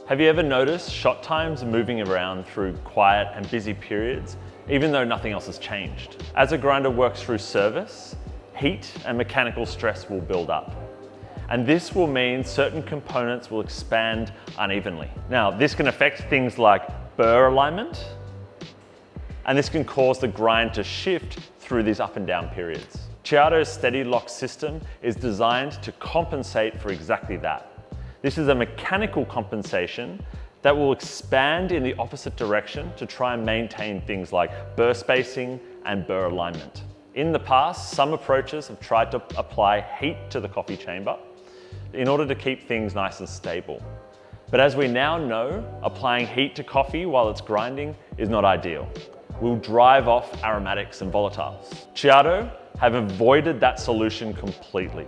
Have you ever noticed shot times moving around through quiet and busy periods, even though nothing else has changed? As a grinder works through service, heat and mechanical stress will build up. And this will mean certain components will expand unevenly. Now, this can affect things like burr alignment, and this can cause the grind to shift through these up and down periods. Ceado's steady lock system is designed to compensate for exactly that. This is a mechanical compensation that will expand in the opposite direction to try and maintain things like burr spacing and burr alignment. In the past, some approaches have tried to apply heat to the coffee chamber in order to keep things nice and stable. But as we now know, applying heat to coffee while it's grinding is not ideal. We'll drive off aromatics and volatiles. Ceado have avoided that solution completely.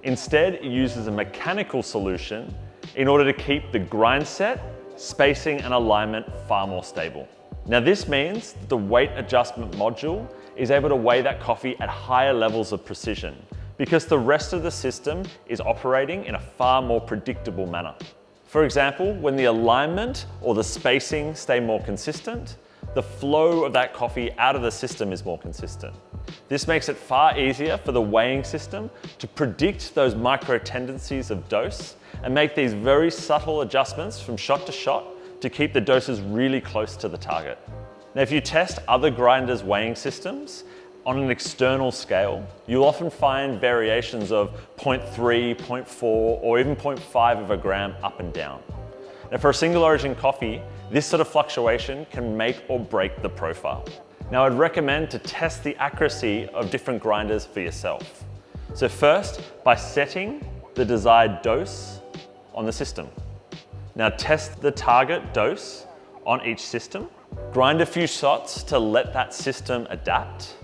Instead, it uses a mechanical solution in order to keep the grind set, spacing and alignment far more stable. Now this means that the weight adjustment module is able to weigh that coffee at higher levels of precision because the rest of the system is operating in a far more predictable manner. For example, when the alignment or the spacing stay more consistent, the flow of that coffee out of the system is more consistent. This makes it far easier for the weighing system to predict those micro tendencies of dose and make these very subtle adjustments from shot to shot to keep the doses really close to the target. Now, if you test other grinders' weighing systems on an external scale, you'll often find variations of 0.3, 0.4, or even 0.5 of a gram up and down. Now, for a single origin coffee, this sort of fluctuation can make or break the profile. Now, I'd recommend to test the accuracy of different grinders for yourself. So first, by setting the desired dose on the system. Now test the target dose on each system. Grind a few shots to let that system adapt.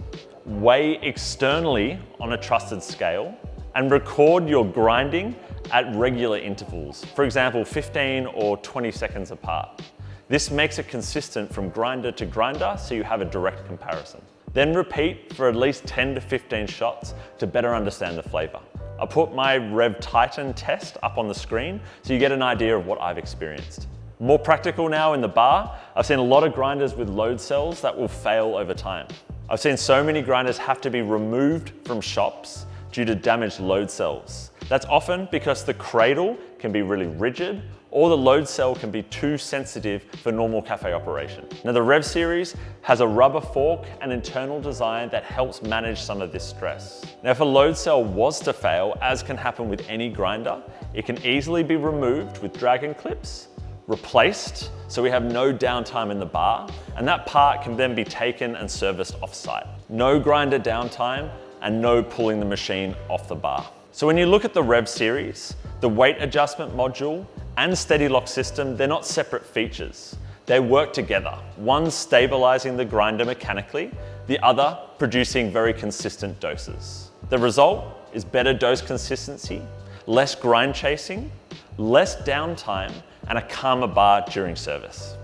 Weigh externally on a trusted scale and record your grinding at regular intervals. For example, 15 or 20 seconds apart. This makes it consistent from grinder to grinder so you have a direct comparison. Then repeat for at least 10 to 15 shots to better understand the flavor. I'll put my Rev Titan test up on the screen so you get an idea of what I've experienced. More practical now in the bar, I've seen a lot of grinders with load cells that will fail over time. I've seen so many grinders have to be removed from shops due to damaged load cells. That's often because the cradle can be really rigid or the load cell can be too sensitive for normal cafe operation. Now the Rev series has a rubber fork and internal design that helps manage some of this stress. Now if a load cell was to fail, as can happen with any grinder, it can easily be removed with dragon clips, replaced so we have no downtime in the bar, and that part can then be taken and serviced off-site. No grinder downtime and no pulling the machine off the bar. So when you look at the Rev series, the weight adjustment module and steady lock system, they're not separate features. They work together, one stabilizing the grinder mechanically, the other producing very consistent doses. The result is better dose consistency, less grind chasing, less downtime, and a calmer bar during service.